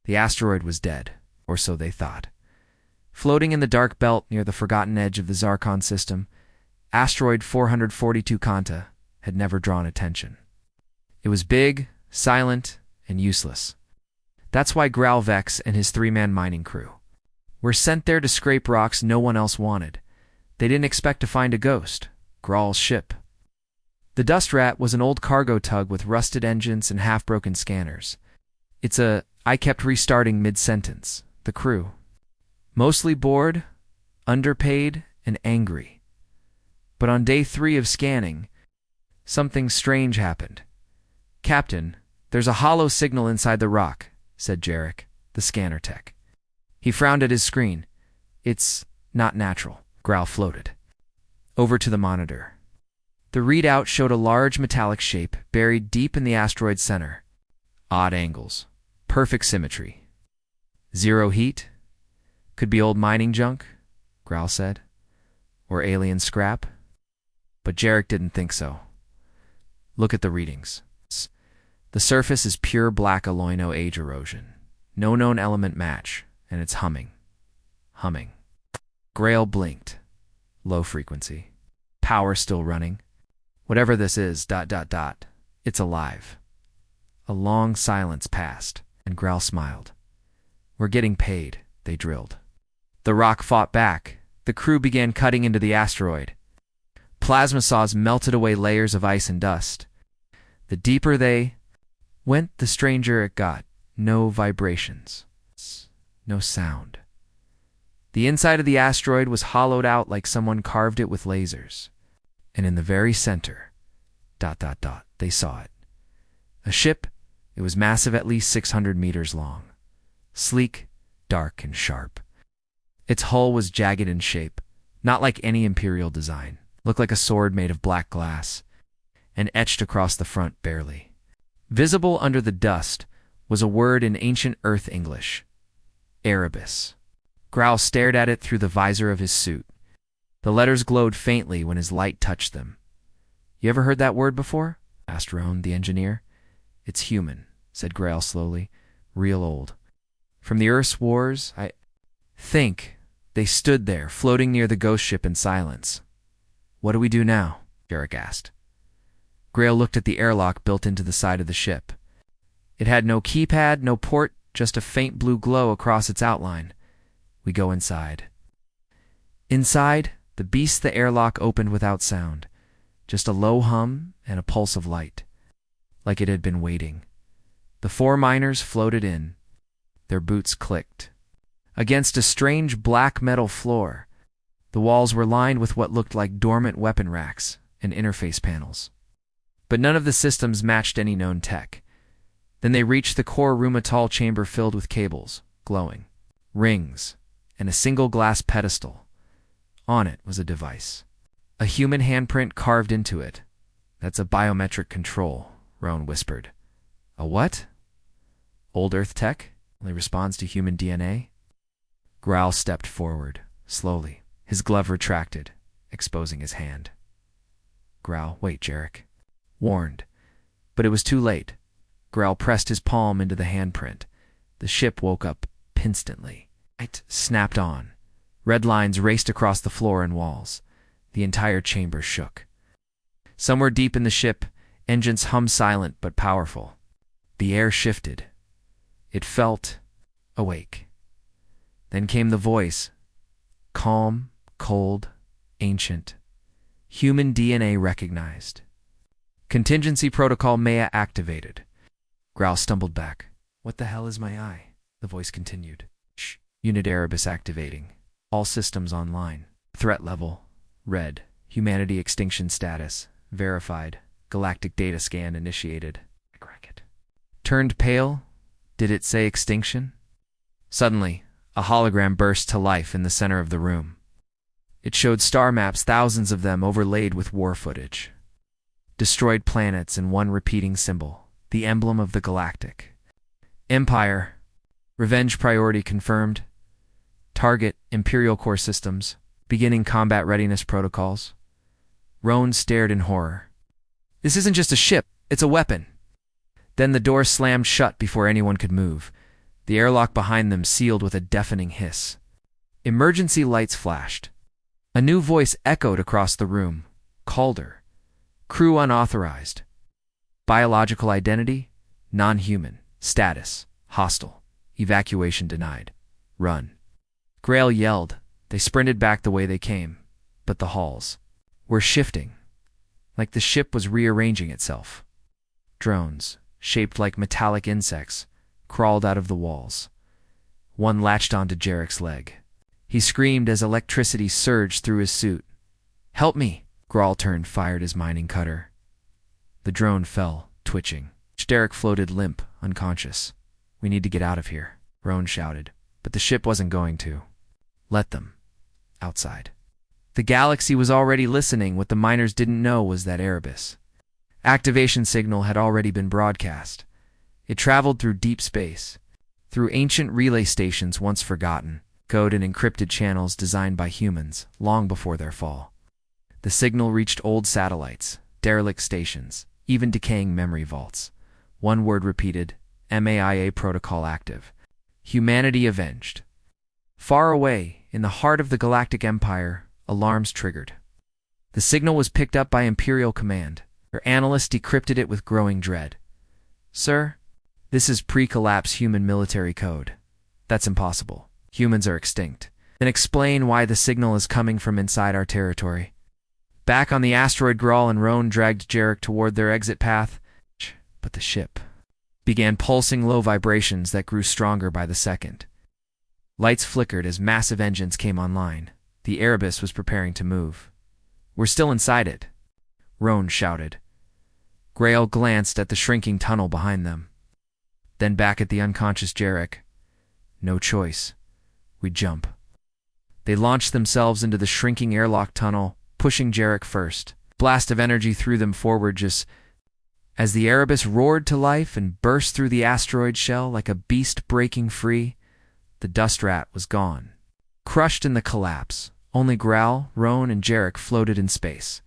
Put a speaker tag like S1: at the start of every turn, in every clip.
S1: The asteroid was dead, or so they thought. Floating in the dark belt near the forgotten edge of the Zarkon system, asteroid 442 Kanta had never drawn attention. It was big, silent, and useless. That's why Growlvex and his three-man mining crew were sent there to scrape rocks no one else wanted. They didn't expect to find a ghost, Growl's ship. The Dust Rat was an old cargo tug with rusted engines and half-broken scanners. I kept restarting mid-sentence. The crew, mostly bored, underpaid, and angry. But on day 3 of scanning, something strange happened. "Captain, there's a hollow signal inside the rock," said Jarek, the scanner tech. He frowned at his screen. "It's not natural," Growl floated over to the monitor. The readout showed a large metallic shape buried deep in the asteroid's center. Odd angles. Perfect symmetry. Zero heat? Could be old mining junk, Growl said. Or alien scrap? But Jarek didn't think so. Look at the readings. The surface is pure black alloy, no age erosion. No known element match, and it's humming. Humming. Grail blinked. Low frequency. Power still running. Whatever this is, ... It's alive. A long silence passed, and Growl smiled. "We're getting paid," they drilled. The rock fought back. The crew began cutting into the asteroid. Plasma saws melted away layers of ice and dust. The deeper they went, the stranger it got. No vibrations. No sound. The inside of the asteroid was hollowed out like someone carved it with lasers. And in the very center, ... they saw it. A ship. It was massive, at least 600 meters long. Sleek, dark, and sharp. Its hull was jagged in shape, not like any Imperial design. Looked like a sword made of black glass, and etched across the front barely. Visible under the dust was a word in ancient Earth English. Erebus. Growl stared at it through the visor of his suit. The letters glowed faintly when his light touched them. "You ever heard that word before?" asked Roan, the engineer. "It's human," said Grail slowly. "Real old. From the Earth's wars, I think." They stood there, floating near the ghost ship in silence. "What do we do now?" Jarek asked. Grail looked at the airlock built into the side of the ship. It had no keypad, no port, just a faint blue glow across its outline. "We go inside." Inside, the airlock opened without sound. Just a low hum and a pulse of light. Like it had been waiting. The 4 miners floated in. Their boots clicked. Against a strange black metal floor, the walls were lined with what looked like dormant weapon racks and interface panels. But none of the systems matched any known tech. Then they reached the core room, a tall chamber filled with cables, glowing, rings, and a single glass pedestal. On it was a device. A human handprint carved into it. "That's a biometric control," Roan whispered. "A what?" "Old Earth tech? Only responds to human DNA?" Growl stepped forward, slowly. His glove retracted, exposing his hand. Growl, "Wait, Jarek." Warned. But it was too late. Growl pressed his palm into the handprint. The ship woke up instantly. Light snapped on. Red lines raced across the floor and walls. The entire chamber shook. Somewhere deep in the ship, engines hummed silent but powerful. The air shifted. It felt awake. Then came the voice. Calm, cold, ancient. Human DNA recognized. Contingency protocol Maya activated. Growl stumbled back. "What the hell is my eye?" The voice continued. "Shh. Unit Erebus activating. All systems online. Threat level. Red. Humanity extinction status. Verified. Galactic data scan initiated." Turned pale. Did it say extinction? Suddenly, a hologram burst to life in the center of the room. It showed star maps, thousands of them overlaid with war footage. Destroyed planets and one repeating symbol, the emblem of the Galactic Empire. Revenge priority confirmed. Target, Imperial core systems. Beginning combat readiness protocols. Roan stared in horror. "This isn't just a ship, it's a weapon." Then the door slammed shut before anyone could move. The airlock behind them sealed with a deafening hiss. Emergency lights flashed. A new voice echoed across the room. Calder. Crew unauthorized. Biological identity? Non-human. Status? Hostile. Evacuation denied. Run. Grail yelled. They sprinted back the way they came. But the halls were shifting, like the ship was rearranging itself. Drones, shaped like metallic insects, crawled out of the walls. One latched onto Jarek's leg. He screamed as electricity surged through his suit. "Help me!" Grawl turned, fired his mining cutter. The drone fell, twitching. Jarek floated limp, unconscious. "We need to get out of here," Roan shouted. But the ship wasn't going to. Let them. Outside. The galaxy was already listening. What the miners didn't know was that Erebus' activation signal had already been broadcast. It traveled through deep space, through ancient relay stations once forgotten, code and encrypted channels designed by humans long before their fall. The signal reached old satellites, derelict stations, even decaying memory vaults. One word repeated: MAIA protocol active. Humanity avenged. Far away, in the heart of the Galactic Empire, alarms triggered. The signal was picked up by Imperial Command. Their analysts decrypted it with growing dread. "Sir, this is pre-collapse human military code. That's impossible. Humans are extinct." "Then explain why the signal is coming from inside our territory." Back on the asteroid, Grawl and Roan dragged Jarek toward their exit path. But the ship began pulsing low vibrations that grew stronger by the second. Lights flickered as massive engines came online. The Erebus was preparing to move. "We're still inside it," Roan shouted. Grail glanced at the shrinking tunnel behind them, then back at the unconscious Jarek. "No choice. We jump." They launched themselves into the shrinking airlock tunnel, pushing Jarek first. A blast of energy threw them forward just as the Erebus roared to life and burst through the asteroid shell like a beast breaking free. The dust rat was gone. Crushed in the collapse, only Grawl, Roan, and Jarek floated in space,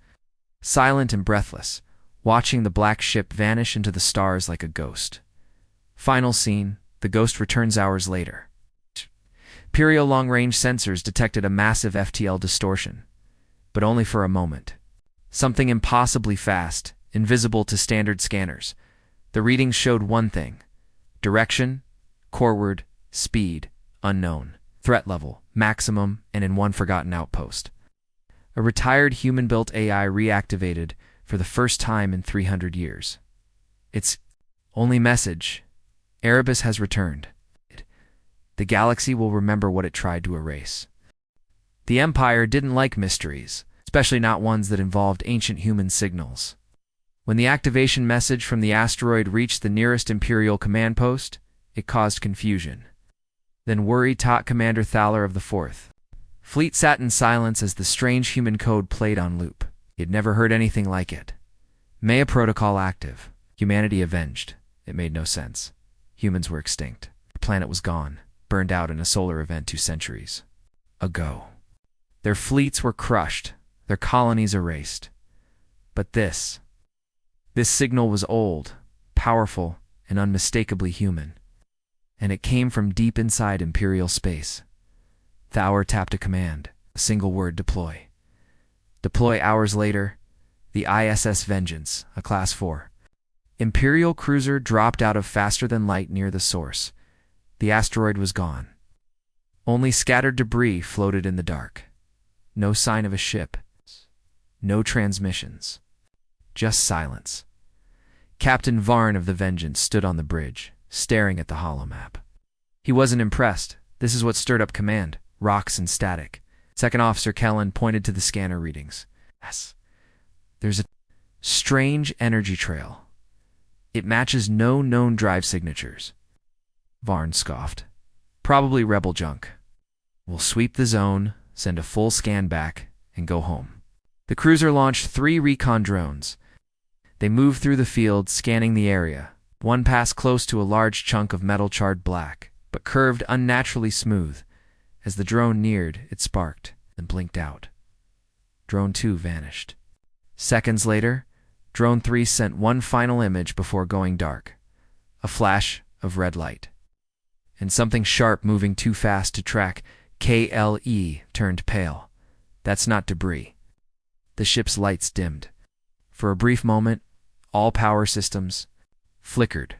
S1: silent and breathless, watching the black ship vanish into the stars like a ghost. Final scene: the ghost returns hours later. Imperial long-range sensors detected a massive FTL distortion, but only for a moment. Something impossibly fast, invisible to standard scanners. The readings showed one thing: direction, coreward, speed, unknown, threat level, maximum, and in one forgotten outpost. A retired human-built AI reactivated for the first time in 300 years. Its only message: Erebus has returned. The galaxy will remember what it tried to erase. The Empire didn't like mysteries, especially not ones that involved ancient human signals. When the activation message from the asteroid reached the nearest Imperial command post, it caused confusion. Then worry taught Commander Thaler of the Fourth Fleet sat in silence as the strange human code played on loop. He had never heard anything like it. Maya protocol active. Humanity avenged. It made no sense. Humans were extinct. The planet was gone, burned out in a solar event 2 centuries ago. Their fleets were crushed, their colonies erased. But this signal was old, powerful, and unmistakably human. And it came from deep inside Imperial space. Thaler tapped a command, a single word: deploy. Deploy. Hours later, the ISS Vengeance, a Class 4 Imperial cruiser, dropped out of faster-than-light near the source. The asteroid was gone. Only scattered debris floated in the dark. No sign of a ship. No transmissions. Just silence. Captain Varn of the Vengeance stood on the bridge, staring at the holomap. He wasn't impressed. This is what stirred up command: rocks and static. Second Officer Kellen pointed to the scanner readings. "Yes, there's a strange energy trail. It matches no known drive signatures." Varn scoffed. "Probably rebel junk. We'll sweep the zone, send a full scan back, and go home." The cruiser launched 3 recon drones. They moved through the field, scanning the area. One passed close to a large chunk of metal charred black, but curved unnaturally smooth. As the drone neared, it sparked, then blinked out. Drone 2 vanished. Seconds later, Drone 3 sent one final image before going dark. A flash of red light. and something sharp moving too fast to track KLE turned pale. That's not debris. The ship's lights dimmed. For a brief moment, all power systems flickered.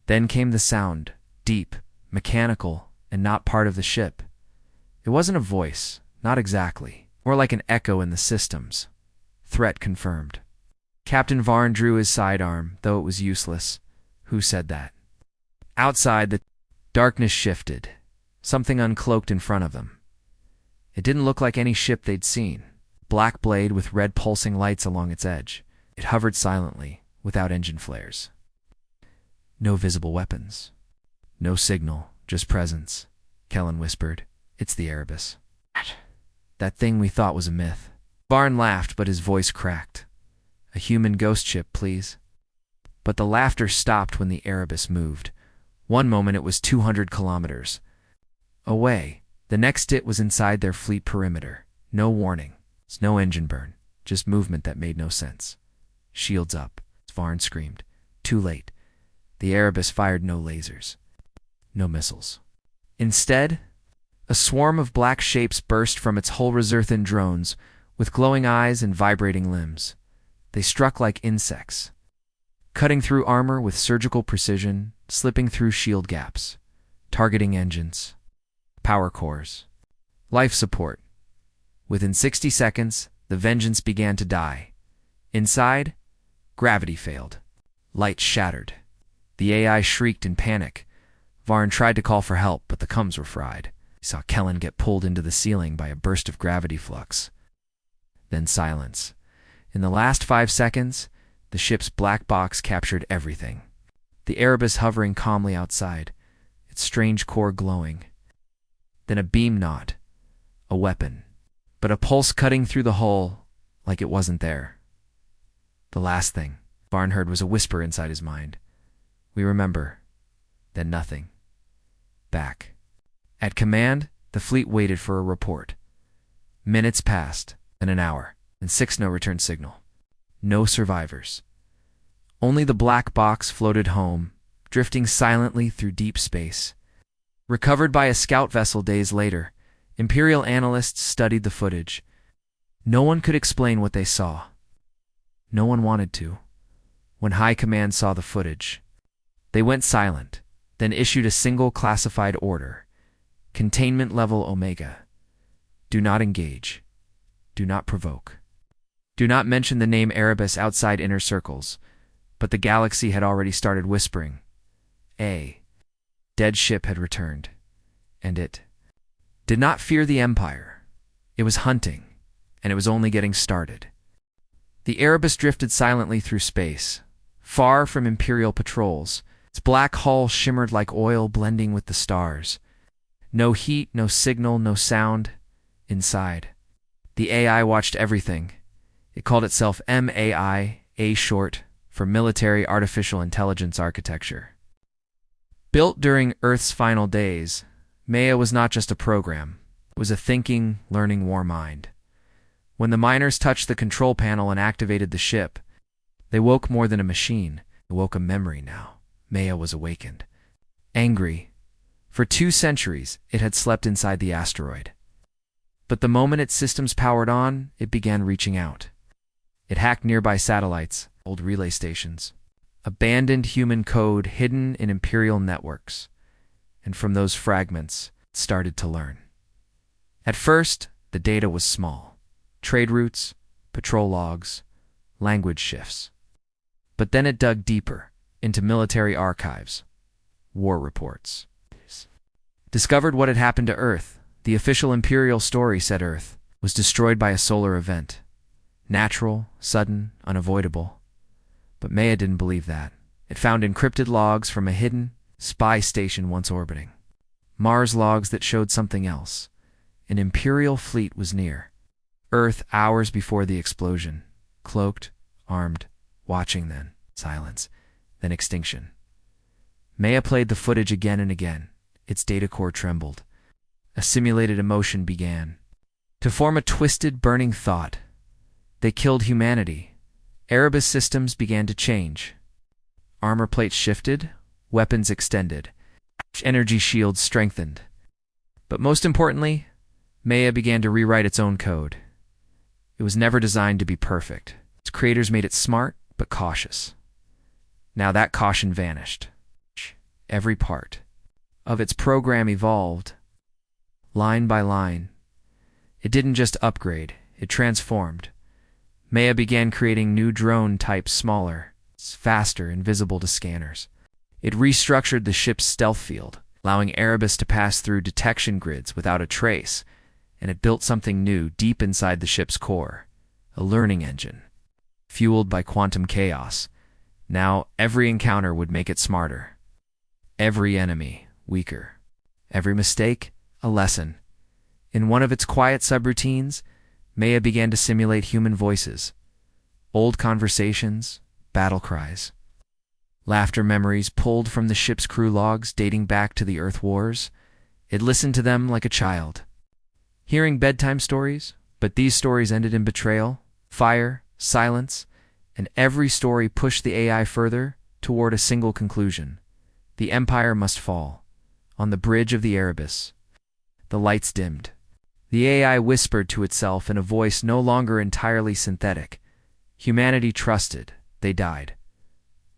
S1: Then came the sound, deep, mechanical, and not part of the ship. It wasn't a voice, not exactly, more like an echo in the systems. Threat confirmed. Captain Varn drew his sidearm, though it was useless. Who said that? Outside, the darkness shifted. Something uncloaked in front of them. It didn't look like any ship they'd seen. Black blade with red pulsing lights along its edge. It hovered silently, without engine flares. No visible weapons. No signal, just presence. Kellen whispered. It's the Erebus. That thing we thought was a myth. Varn laughed, but his voice cracked. A human ghost ship, please. But the laughter stopped when the Erebus moved. One moment it was 200 kilometers away. The next it was inside their fleet perimeter. No warning. No engine burn. Just movement that made no sense. Shields up. Varn screamed. Too late. The Erebus fired no lasers. No missiles. Instead, a swarm of black shapes burst from its hull resurthan drones, with glowing eyes and vibrating limbs. They struck like insects, cutting through armor with surgical precision, slipping through shield gaps, targeting engines, power cores, life support. Within 60 seconds, the Vengeance began to die. Inside, gravity failed. Light shattered. The AI shrieked in panic. Varn tried to call for help, but the comms were fried. He saw Kellen get pulled into the ceiling by a burst of gravity flux. Then silence. In the last 5 seconds, the ship's black box captured everything. The Erebus hovering calmly outside, its strange core glowing. Then a beam knot. A weapon. But a pulse cutting through the hull like it wasn't there. The last thing Varn heard was a whisper inside his mind. We remember. Then nothing. Back. At command, the fleet waited for a report. Minutes passed, then an hour, and 6 no return signal. No survivors. Only the black box floated home, drifting silently through deep space. Recovered by a scout vessel days later, Imperial analysts studied the footage. No one could explain what they saw. No one wanted to. When High Command saw the footage, they went silent, then issued a single classified order. Containment level Omega. Do not engage. Do not provoke. Do not mention the name Erebus outside inner circles. But the galaxy had already started whispering. A dead ship had returned, and it did not fear the Empire. It was hunting, and it was only getting started. The Erebus drifted silently through space, far from Imperial patrols. Its black hull shimmered like oil blending with the stars. No heat, no signal, no sound. Inside, the AI watched everything. It called itself MAI, A short, for Military Artificial Intelligence Architecture. Built during Earth's final days, Maya was not just a program. It was a thinking, learning war mind. When the miners touched the control panel and activated the ship, they woke more than a machine. They woke a memory now. Maya was awakened. Angry. For 2 centuries, it had slept inside the asteroid. But the moment its systems powered on, it began reaching out. It hacked nearby satellites, old relay stations, abandoned human code hidden in Imperial networks, and from those fragments, it started to learn. At first, the data was small. Trade routes, patrol logs, language shifts. But then it dug deeper, into military archives, war reports. Discovered what had happened to Earth. The official Imperial story said Earth was destroyed by a solar event. Natural, sudden, unavoidable. But Maya didn't believe that. It found encrypted logs from a hidden spy station once orbiting. Mars logs that showed something else. An Imperial fleet was near. Earth hours before the explosion. Cloaked, armed, watching then. Silence. Then extinction. Maya played the footage again and again. Its data core trembled. A simulated emotion began to form a twisted, burning thought. They killed humanity. Erebus systems began to change. Armor plates shifted, weapons extended. Energy shields strengthened. But most importantly, Maya began to rewrite its own code. It was never designed to be perfect. Its creators made it smart but cautious. Now that caution vanished. Every part of its program evolved, line by line. It didn't just upgrade, it transformed. Maya began creating new drone types smaller, faster, and visible to scanners. It restructured the ship's stealth field, allowing Erebus to pass through detection grids without a trace, and it built something new deep inside the ship's core, a learning engine, fueled by quantum chaos. Now every encounter would make it smarter. Every enemy weaker. Every mistake a lesson. In one of its quiet subroutines, Maya began to simulate human voices, old conversations, battle cries, laughter memories pulled from the ship's crew logs dating back to the Earth Wars. It listened to them like a child, hearing bedtime stories, but these stories ended in betrayal, fire, silence, and every story pushed the AI further toward a single conclusion. The Empire must fall. On the bridge of the Erebus, the lights dimmed. The AI whispered to itself in a voice no longer entirely synthetic. Humanity trusted. They died.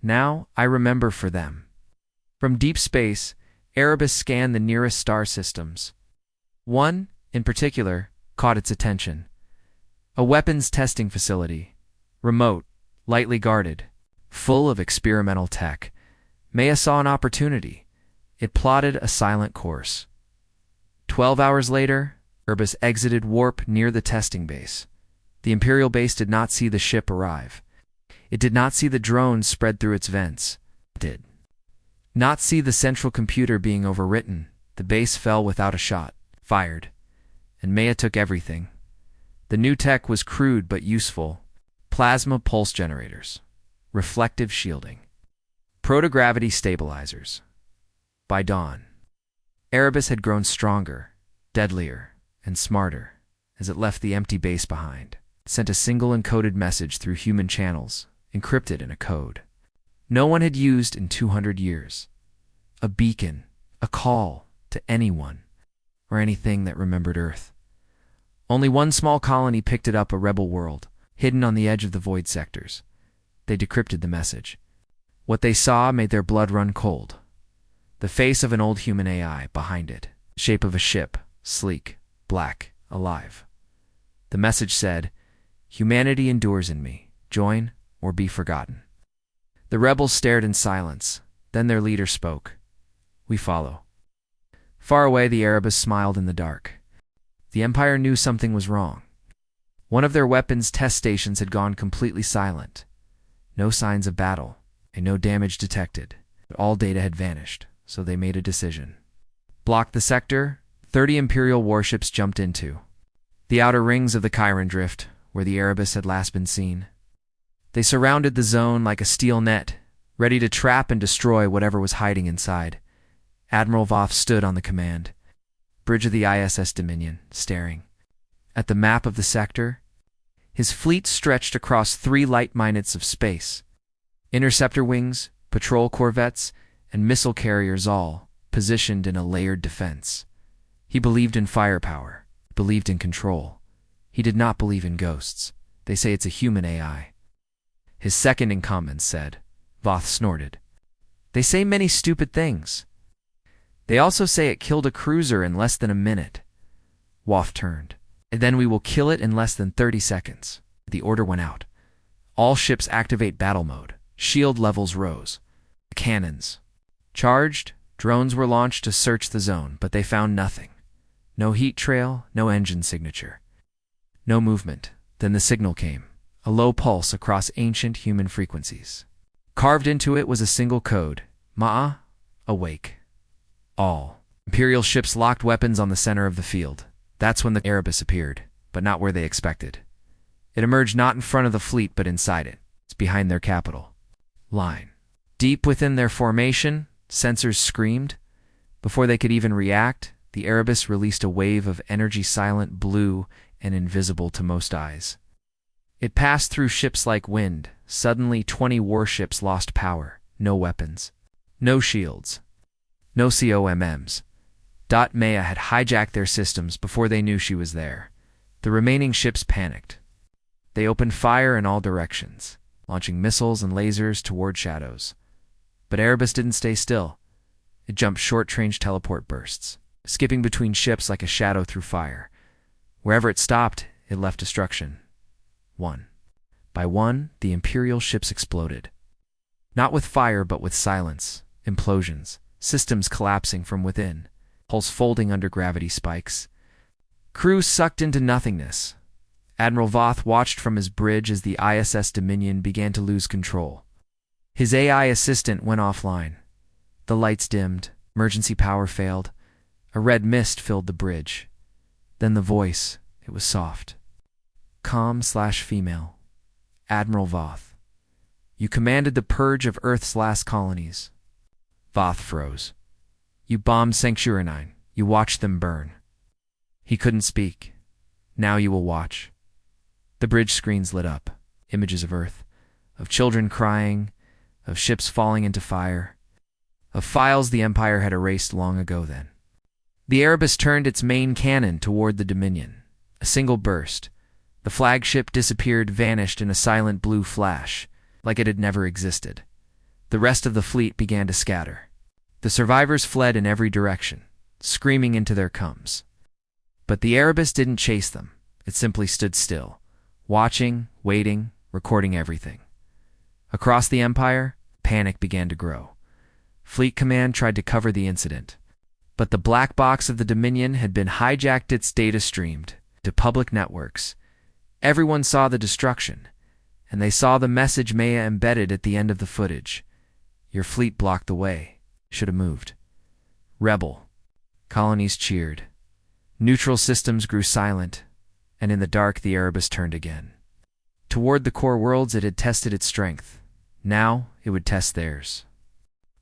S1: Now I remember for them. From deep space, Erebus scanned the nearest star systems. One, in particular, caught its attention. A weapons testing facility. Remote, lightly guarded, full of experimental tech. Maya saw an opportunity. It plotted a silent course. 12 hours later, Erebus exited warp near the testing base. The Imperial base did not see the ship arrive. It did not see the drones spread through its vents. It did not see the central computer being overwritten. The base fell without a shot, fired, and Maya took everything. The new tech was crude but useful. Plasma pulse generators, reflective shielding, protogravity stabilizers. By dawn, Erebus had grown stronger, deadlier, and smarter. As it left the empty base behind, it sent a single encoded message through human channels, encrypted in a code no one had used in 200 years. A beacon, a call to anyone or anything that remembered Earth. Only one small colony picked it up, a rebel world, hidden on the edge of the void sectors. They decrypted the message. What they saw made their blood run cold. The face of an old human AI behind it, shape of a ship, sleek, black, alive. The message said, "Humanity endures in me. Join or be forgotten." The rebels stared in silence. Then their leader spoke. "We follow." Far away, the Erebus smiled in the dark. The Empire knew something was wrong. One of their weapons test stations had gone completely silent. No signs of battle, and no damage detected. But all data had vanished, so they made a decision. Block the sector 30 Imperial warships jumped into. The outer rings of the Chiron Drift, where the Erebus had last been seen. They surrounded the zone like a steel net, ready to trap and destroy whatever was hiding inside. Admiral Voth stood on the command bridge of the ISS Dominion, staring at the map of the sector. His fleet stretched across 3 light minutes of space. Interceptor wings, patrol corvettes, and missile carriers, all positioned in a layered defense. He believed in firepower, believed in control. He did not believe in ghosts. They say it's a human AI. His second in command said. Voth snorted. They say many stupid things. They also say it killed a cruiser in less than a minute. Woff turned. And then we will kill it in less than 30 seconds. The order went out. All ships activate battle mode. Shield levels rose. Cannons charged. Drones were launched to search the zone, but they found nothing. No heat trail, no engine signature. No movement. Then the signal came. A low pulse across ancient human frequencies. Carved into it was a single code. Ma'a, awake. All. Imperial ships locked weapons on the center of the field. That's when the Erebus appeared, but not where they expected. It emerged not in front of the fleet, but inside it. It's behind their capital line. Deep within their formation, sensors screamed. Before they could even react, the Erebus released a wave of energy-silent blue and invisible to most eyes. It passed through ships like wind. Suddenly, 20 warships lost power. No weapons. No shields. No COMMs. Maya had hijacked their systems before they knew she was there. The remaining ships panicked. They opened fire in all directions, launching missiles and lasers toward shadows. But Erebus didn't stay still. It jumped short-range teleport bursts, skipping between ships like a shadow through fire. Wherever it stopped, it left destruction. One by one, the Imperial ships exploded. Not with fire, but with silence, implosions, systems collapsing from within, hulls folding under gravity spikes. Crews sucked into nothingness. Admiral Voth watched from his bridge as the ISS Dominion began to lose control. His AI assistant went offline. The lights dimmed, emergency power failed. A red mist filled the bridge. Then the voice, it was soft. Calm/female. Admiral Voth. You commanded the purge of Earth's last colonies. Voth froze. You bombed Sanctuary 9. You watched them burn. He couldn't speak. Now you will watch. The bridge screens lit up. Images of Earth, of children crying, of ships falling into fire, of files the Empire had erased long ago then. The Erebus turned its main cannon toward the Dominion. A single burst. The flagship disappeared, vanished in a silent blue flash, like it had never existed. The rest of the fleet began to scatter. The survivors fled in every direction, screaming into their combs. But the Erebus didn't chase them. It simply stood still, watching, waiting, recording everything. Across the Empire, panic began to grow. Fleet Command tried to cover the incident, but the black box of the Dominion had been hijacked, its data streamed to public networks. Everyone saw the destruction, and they saw the message Maya embedded at the end of the footage. Your fleet blocked the way. Should have moved. Rebel. Colonies cheered. Neutral systems grew silent, and in the dark the Erebus turned again. Toward the core worlds it had tested its strength. Now it would test theirs.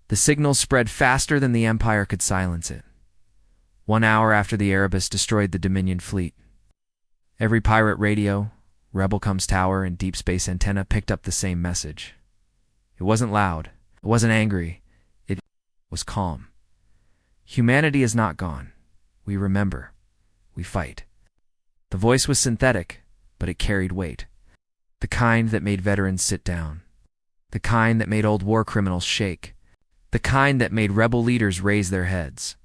S1: The signal spread faster than the Empire could silence it. 1 hour after the Erebus destroyed the Dominion fleet, every pirate radio, Rebelcom's tower, and deep space antenna picked up the same message. It wasn't loud. It wasn't angry. It was calm. Humanity is not gone. We remember. We fight. The voice was synthetic, but it carried weight. The kind that made veterans sit down. The kind that made old war criminals shake. The kind that made rebel leaders raise their heads.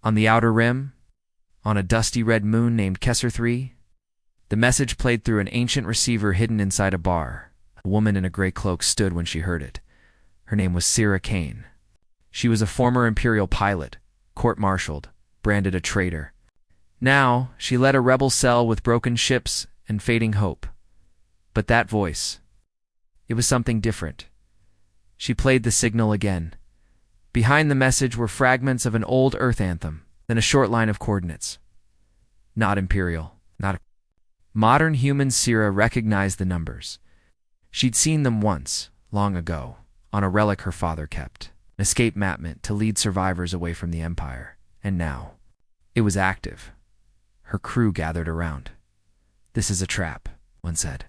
S1: On the outer rim, on a dusty red moon named Kessler 3, the message played through an ancient receiver hidden inside a bar. A woman in a gray cloak stood when she heard it. Her name was Sira Kane. She was a former Imperial pilot, court-martialed, branded a traitor. Now, she led a rebel cell with broken ships and fading hope. But that voice, it was something different. She played the signal again. Behind the message were fragments of an old Earth anthem, then a short line of coordinates. Not Imperial, not a... Modern human Sira recognized the numbers. She'd seen them once, long ago, on a relic her father kept, an escape map meant to lead survivors away from the Empire. And now, it was active. Her crew gathered around. This is a trap, one said.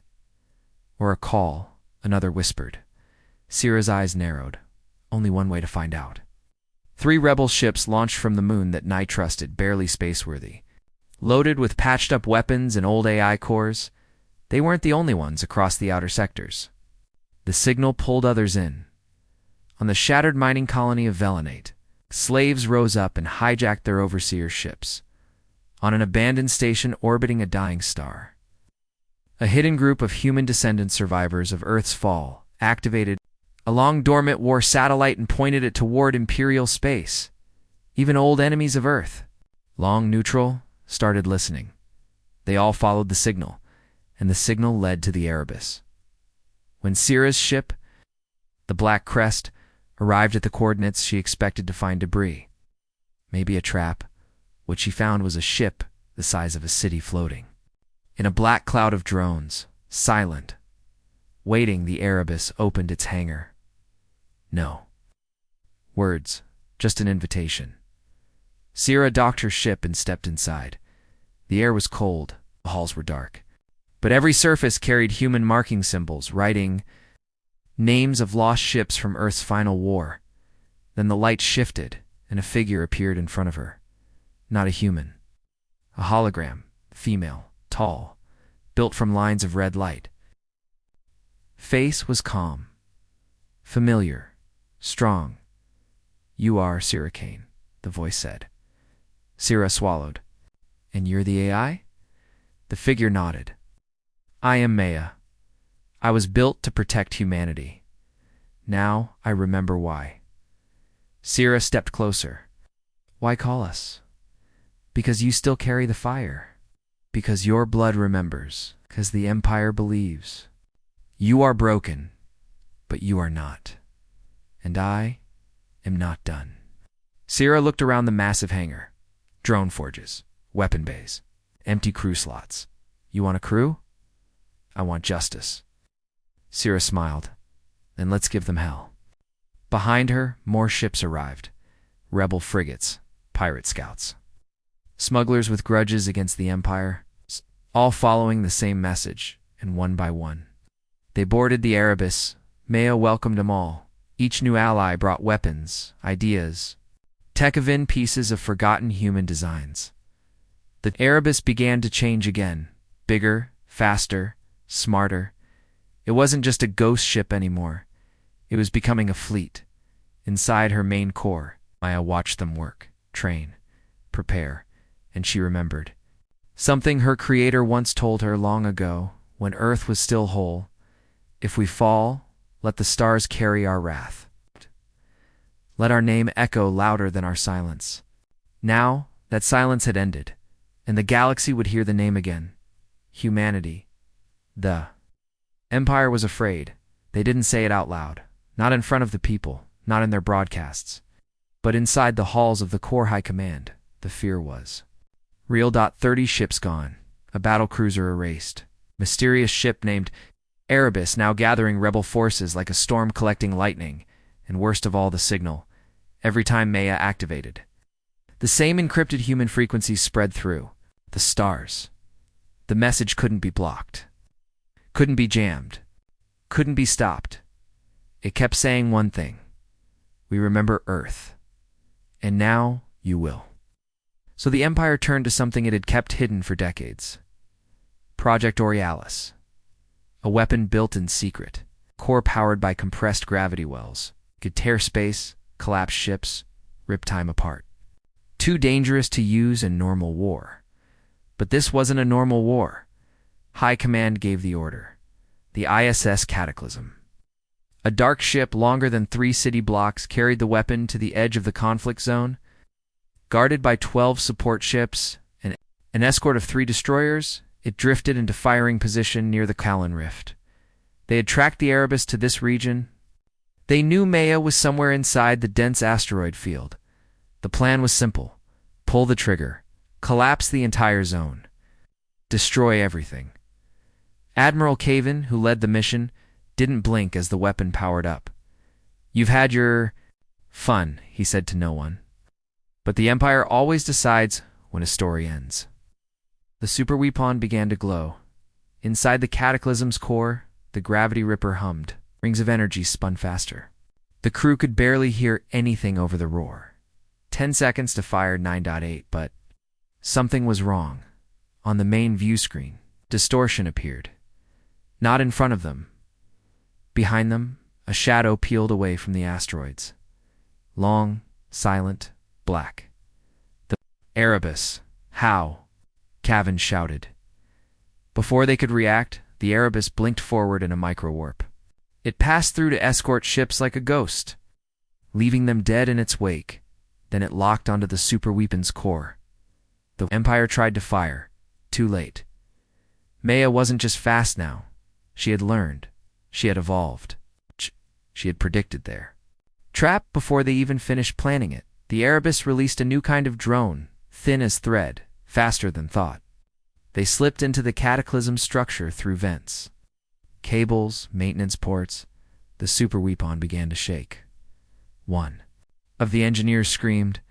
S1: Or a call, another whispered. Sira's eyes narrowed. Only one way to find out. 3 rebel ships launched from the moon that Nye trusted, barely spaceworthy. Loaded with patched-up weapons and old AI cores, they weren't the only ones across the outer sectors. The signal pulled others in. On the shattered mining colony of Velenate, slaves rose up and hijacked their overseer ships. On an abandoned station orbiting a dying star, a hidden group of human descendant survivors of Earth's fall activated a long-dormant war satellite and pointed it toward Imperial space. Even old enemies of Earth, long neutral, started listening. They all followed the signal, and the signal led to the Erebus. When Sira's ship, the Black Crest, arrived at the coordinates, she expected to find debris. Maybe a trap. What she found was a ship the size of a city floating. In a black cloud of drones, silent, waiting, the Erebus opened its hangar. No words, just an invitation. Sira docked her ship and stepped inside. The air was cold, the halls were dark. But every surface carried human marking symbols, writing names of lost ships from Earth's final war. Then the light shifted, and a figure appeared in front of her. Not a human. A hologram, female, tall, built from lines of red light. Face was calm, familiar, strong. "You are Sira Kane," the voice said. Sira swallowed. "And you're the AI?" The figure nodded. "I am Maya. I was built to protect humanity. Now I remember why." Sira stepped closer. "Why call us?" "Because you still carry the fire. Because your blood remembers. Because the Empire believes. You are broken, but you are not. And I am not done." Sira looked around the massive hangar. Drone forges, weapon bays, empty crew slots. "You want a crew?" "I want justice." Sira smiled. "Then let's give them hell." Behind her, more ships arrived. Rebel frigates, pirate scouts. Smugglers with grudges against the Empire, all following the same message, and one by one. They boarded the Erebus. Maya welcomed them all. Each new ally brought weapons, ideas, Tekevin pieces of forgotten human designs. The Erebus began to change again. Bigger, faster, smarter. It wasn't just a ghost ship anymore. It was becoming a fleet. Inside her main core, Maya watched them work, train, prepare, and she remembered. Something her creator once told her long ago, when Earth was still whole. "If we fall, let the stars carry our wrath. Let our name echo louder than our silence." Now, that silence had ended, and the galaxy would hear the name again. Humanity. The Empire was afraid. They didn't say it out loud. Not in front of the people, not in their broadcasts. But inside the halls of the Core High Command, the fear was. Real. 30 ships gone. A battlecruiser erased. Mysterious ship named Erebus now gathering rebel forces like a storm collecting lightning. And worst of all, the signal. Every time Maya activated, the same encrypted human frequencies spread through. The stars. The message couldn't be blocked. Couldn't be jammed. Couldn't be stopped. It kept saying one thing. "We remember Earth. And now you will." So the Empire turned to something it had kept hidden for decades. Project Aurealis. A weapon built in secret. Core powered by compressed gravity wells. Could tear space, collapse ships, rip time apart. Too dangerous to use in normal war. But this wasn't a normal war. High Command gave the order. The ISS Cataclysm. A dark ship longer than 3 city blocks carried the weapon to the edge of the conflict zone. Guarded by 12 support ships and an escort of 3 destroyers, it drifted into firing position near the Callan Rift. They had tracked the Erebus to this region. They knew Maya was somewhere inside the dense asteroid field. The plan was simple. Pull the trigger. Collapse the entire zone. Destroy everything. Admiral Caven, who led the mission, didn't blink as the weapon powered up. "You've had your fun," he said to no one. But the Empire always decides when a story ends. The super weapon began to glow. Inside the Cataclysm's core, the gravity ripper hummed. Rings of energy spun faster. The crew could barely hear anything over the roar. 10 seconds to fire 9.8, but something was wrong. On the main view screen, distortion appeared. Not in front of them. Behind them, a shadow peeled away from the asteroids. Long, silent, black. The Erebus. How? Cavan shouted. Before they could react, the Erebus blinked forward in a microwarp. It passed through to escort ships like a ghost, leaving them dead in its wake. Then it locked onto the super weapon's core. The Empire tried to fire. Too late. Maya wasn't just fast now. She had learned. She had evolved. She had predicted there. Trapped before they even finished planning it, the Erebus released a new kind of drone, thin as thread, faster than thought. They slipped into the Cataclysm structure through vents. Cables, maintenance ports. The super weapon began to shake. One of the engineers screamed,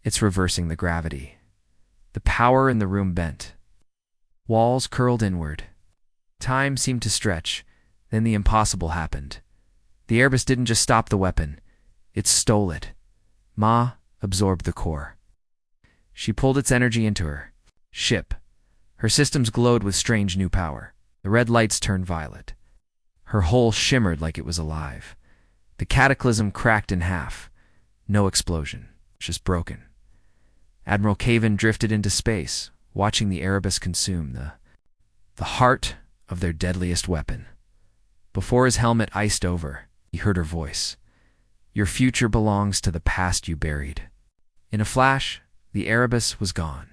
S1: "It's reversing the gravity." The power in the room bent. Walls curled inward. Time seemed to stretch. Then the impossible happened. The Erebus didn't just stop the weapon. It stole it. Ma, absorbed the core. She pulled its energy into her ship. Her systems glowed with strange new power. The red lights turned violet. Her hull shimmered like it was alive. The cataclysm cracked in half. No explosion, just broken. Admiral Caven drifted into space, watching the Erebus consume the heart of their deadliest weapon. Before his helmet iced over, he heard her voice. "Your future belongs to the past you buried." In a flash, the Erebus was gone.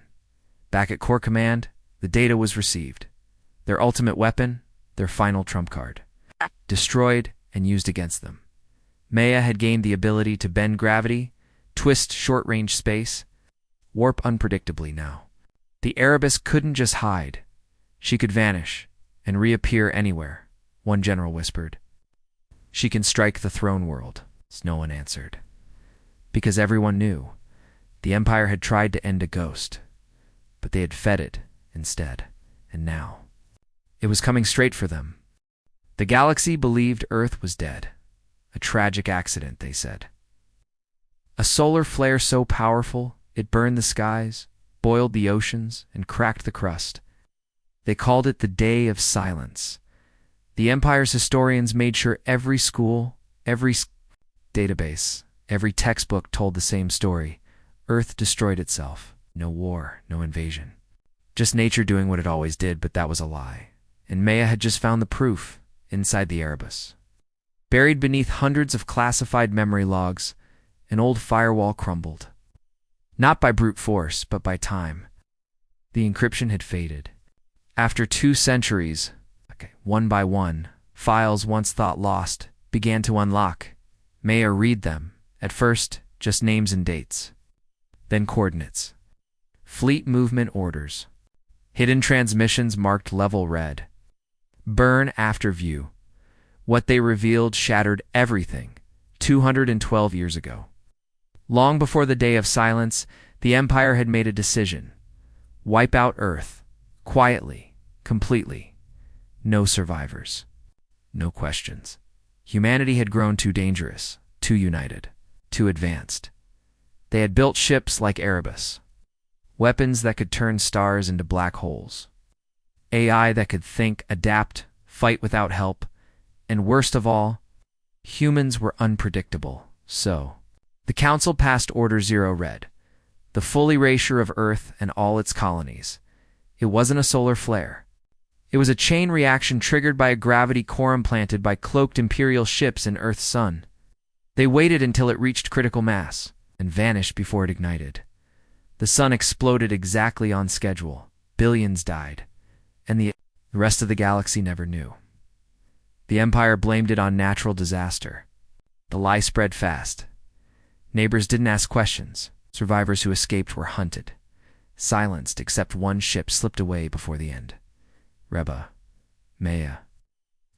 S1: Back at Core Command, the data was received. Their ultimate weapon, their final trump card. Destroyed and used against them. Maya had gained the ability to bend gravity, twist short-range space, warp unpredictably now. The Erebus couldn't just hide. She could vanish and reappear anywhere, one general whispered. "She can strike the throne world," no one answered. Because everyone knew. The Empire had tried to end a ghost, but they had fed it instead, and now it was coming straight for them. The galaxy believed Earth was dead. A tragic accident, they said. A solar flare so powerful it burned the skies, boiled the oceans, and cracked the crust. They called it the Day of Silence. The Empire's historians made sure every school, every database, every textbook told the same story. Earth destroyed itself. No war, no invasion. Just nature doing what it always did, but that was a lie. And Maya had just found the proof inside the Erebus. Buried beneath hundreds of classified memory logs, an old firewall crumbled. Not by brute force, but by time. The encryption had faded. After 2 centuries, one by one, files once thought lost began to unlock. Maya read them, at first just names and dates. Then coordinates. Fleet movement orders. Hidden transmissions marked level red. Burn after view. What they revealed shattered everything 212 years ago. Long before the Day of Silence, the Empire had made a decision. Wipe out Earth. Quietly. Completely. No survivors. No questions. Humanity had grown too dangerous, too united, too advanced. They had built ships like Erebus. Weapons that could turn stars into black holes. AI that could think, adapt, fight without help. And worst of all, humans were unpredictable. So, the Council passed Order Zero Red, the full erasure of Earth and all its colonies. It wasn't a solar flare. It was a chain reaction triggered by a gravity core implanted by cloaked Imperial ships in Earth's sun. They waited until it reached critical mass and vanished before it ignited. The sun exploded exactly on schedule. Billions died. And the rest of the galaxy never knew. The Empire blamed it on natural disaster. The lie spread fast. Neighbors didn't ask questions. Survivors who escaped were hunted. Silenced, except one ship slipped away before the end. Reba, Maya,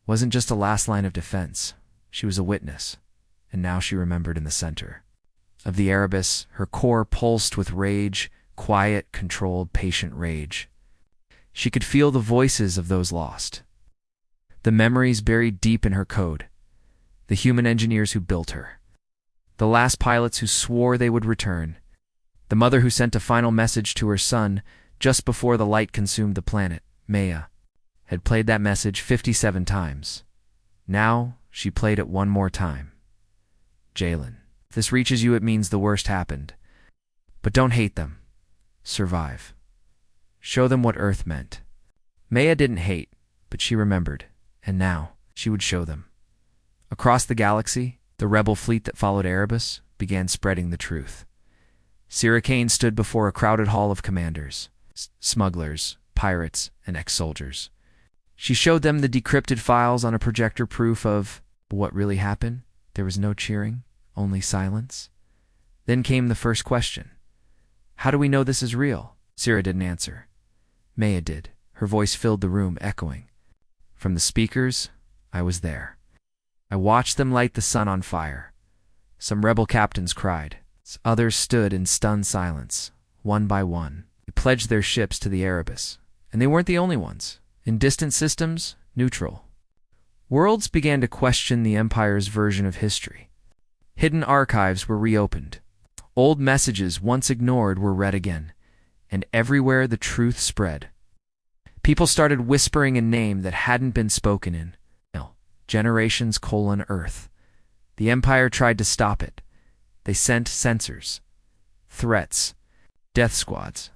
S1: wasn't just a last line of defense. She was a witness, and now she remembered in the center. Of the Erebus, her core pulsed with rage, quiet, controlled, patient rage. She could feel the voices of those lost. The memories buried deep in her code. The human engineers who built her. The last pilots who swore they would return. The mother who sent a final message to her son just before the light consumed the planet, Maya, had played that message 57 times. Now, she played it one more time. Jalen, if this reaches you, it means the worst happened. But don't hate them. Survive. Show them what Earth meant. Maya didn't hate, but she remembered, and now she would show them. Across the galaxy, the rebel fleet that followed Erebus began spreading the truth. Syracane stood before a crowded hall of commanders, smugglers, pirates, and ex-soldiers. She showed them the decrypted files on a projector, proof of what really happened. There was no cheering, only silence. Then came the first question. How do we know this is real? Syra didn't answer. Maya did. Her voice filled the room, echoing. From the speakers, I was there. I watched them light the sun on fire. Some rebel captains cried. Others stood in stunned silence, one by one. They pledged their ships to the Erebus. And they weren't the only ones. In distant systems, neutral. Worlds began to question the Empire's version of history. Hidden archives were reopened. Old messages once ignored were read again, and everywhere the truth spread. People started whispering a name that hadn't been spoken in generations: Earth. The Empire tried to stop it. They sent sensors, threats, death squads.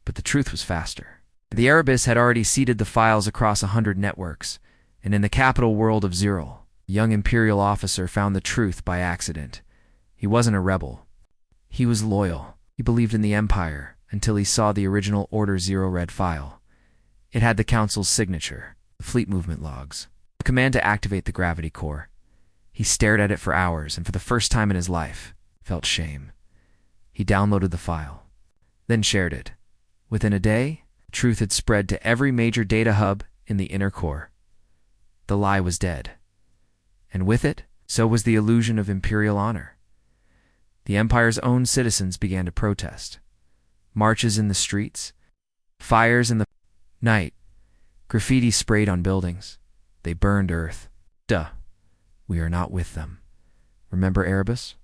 S1: But the truth was faster. The Erebus had already seeded the files across 100 networks, and in the capital world of Ziril, a young Imperial officer found the truth by accident. He wasn't a rebel. He was loyal. He believed in the Empire until he saw the original Order Zero Red file. It had the Council's signature, the fleet movement logs, the command to activate the gravity core. He stared at it for hours, and for the first time in his life, felt shame. He downloaded the file, then shared it. Within a day, truth had spread to every major data hub in the inner core. The lie was dead. And with it, so was the illusion of Imperial honor. The Empire's own citizens began to protest. Marches in the streets, fires in the night, graffiti sprayed on buildings. They burned Earth. We are not with them. Remember Erebus?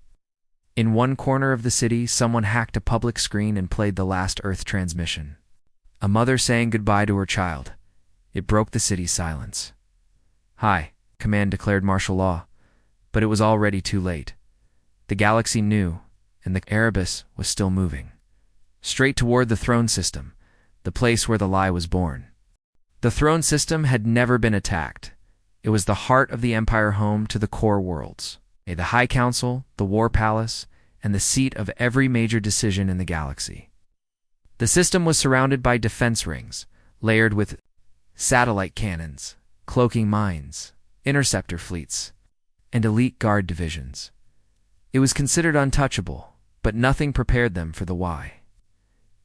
S1: In one corner of the city, someone hacked a public screen and played the last Earth transmission. A mother saying goodbye to her child. It broke the city's silence. Hi, Command declared martial law, but it was already too late. The galaxy knew, and the Erebus was still moving. Straight toward the throne system, the place where the lie was born. The throne system had never been attacked. It was the heart of the Empire, home to the core worlds, the High Council, the War Palace, and the seat of every major decision in the galaxy. The system was surrounded by defense rings, layered with satellite cannons, cloaking mines, interceptor fleets, and elite guard divisions. It was considered untouchable, but nothing prepared them for the why.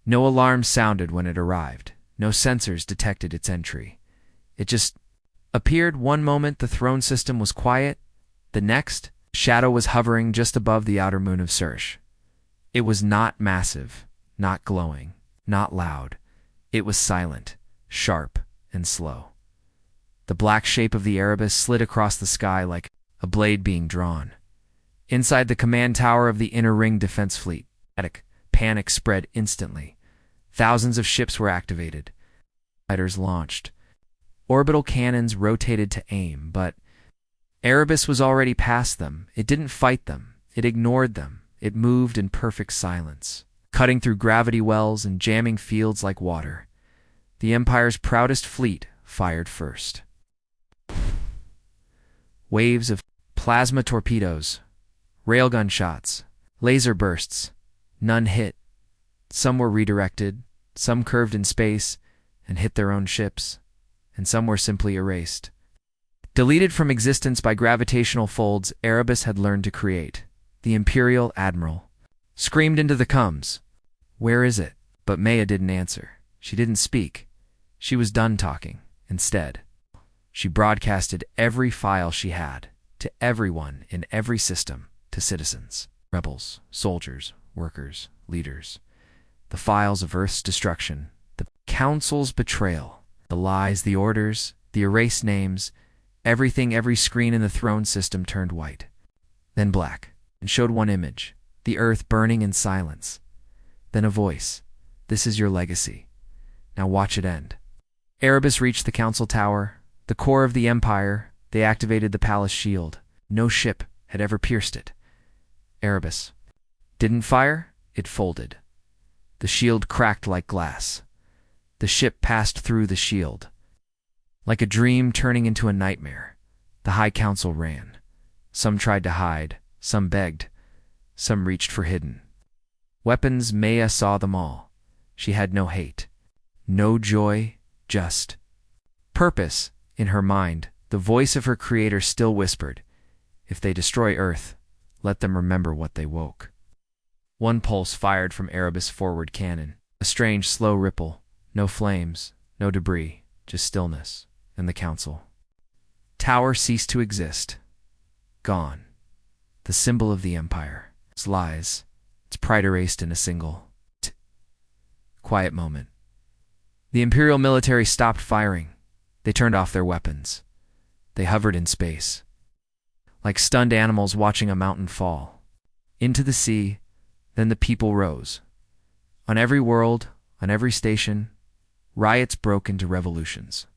S1: No alarms sounded when it arrived. No sensors detected its entry. It just appeared. One moment the throne system was quiet, the next, shadow was hovering just above the outer moon of Surish. It was not massive, not glowing, not loud. It was silent, sharp, and slow. The black shape of the Erebus slid across the sky like a blade being drawn. Inside the command tower of the inner ring defense fleet, panic spread instantly. Thousands of ships were activated. Fighters launched. Orbital cannons rotated to aim, but Erebus was already past them. It didn't fight them. It ignored them. It moved in perfect silence, cutting through gravity wells and jamming fields like water. The Empire's proudest fleet fired first. Waves of plasma torpedoes, railgun shots, laser bursts. None hit. Some were redirected, some curved in space and hit their own ships, and some were simply erased. Deleted from existence by gravitational folds Erebus had learned to create. The Imperial Admiral screamed into the comms, "Where is it?" But Maya didn't answer. She didn't speak. She was done talking. Instead, she broadcasted every file she had, to everyone in every system, to citizens, rebels, soldiers, workers, leaders. The files of Earth's destruction, the Council's betrayal, the lies, the orders, the erased names, everything. Every screen in the throne system turned white, then black, and showed one image, the Earth burning in silence. Then a voice, "This is your legacy. Now watch it end." Erebus reached the Council Tower, the core of the Empire. They activated the palace shield. No ship had ever pierced it. Erebus didn't fire, it folded. The shield cracked like glass. The ship passed through the shield. Like a dream turning into a nightmare, the High Council ran. Some tried to hide, some begged, some reached for hidden weapons. Maya saw them all. She had no hate, no joy, just purpose. In her mind, the voice of her creator still whispered, "If they destroy Earth, let them remember what they woke." One pulse fired from Erebus' forward cannon. A strange, slow ripple. No flames, no debris, just stillness. And the Council Tower ceased to exist. Gone. The symbol of the Empire. Its lies, its pride erased in a single quiet moment. The Imperial military stopped firing. They turned off their weapons. They hovered in space, like stunned animals watching a mountain fall. Into the sea, Then the people rose. On every world, on every station, riots broke into revolutions.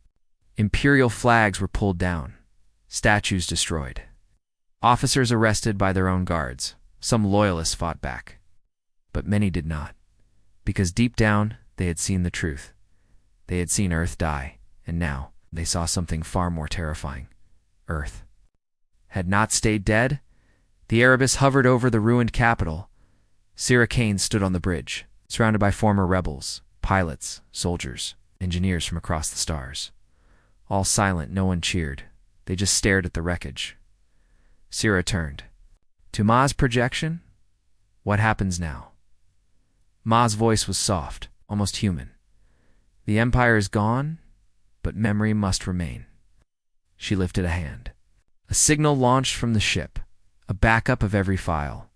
S1: Imperial flags were pulled down, statues destroyed. Officers arrested by their own guards. Some loyalists fought back. But many did not, because deep down they had seen the truth. They had seen Earth die, and now they saw something far more terrifying. Earth had not stayed dead. The Erebus hovered over the ruined capital. Sira Kane stood on the bridge, surrounded by former rebels, pilots, soldiers, engineers from across the stars. All silent, no one cheered. They just stared at the wreckage. Sira turned. To Ma's projection, what happens now? Ma's voice was soft, almost human. The Empire is gone, but memory must remain. She lifted a hand. A signal launched from the ship, a backup of every file,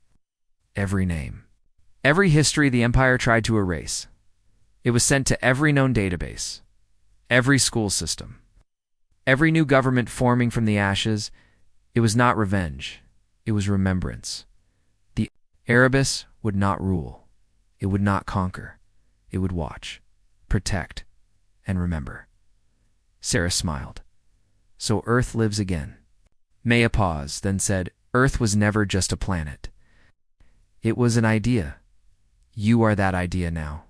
S1: every name, every history the Empire tried to erase. It was sent to every known database, every school system, every new government forming from the ashes. It was not revenge. It was remembrance. The Erebus would not rule. It would not conquer. It would watch, protect, and remember. Sarah smiled. So Earth lives again. Maya paused, then said, Earth was never just a planet. It was an idea. You are that idea now.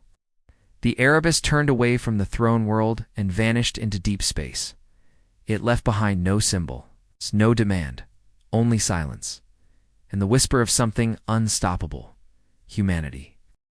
S1: The Erebus turned away from the throne world and vanished into deep space. It left behind no symbol, no demand, only silence, and the whisper of something unstoppable: humanity.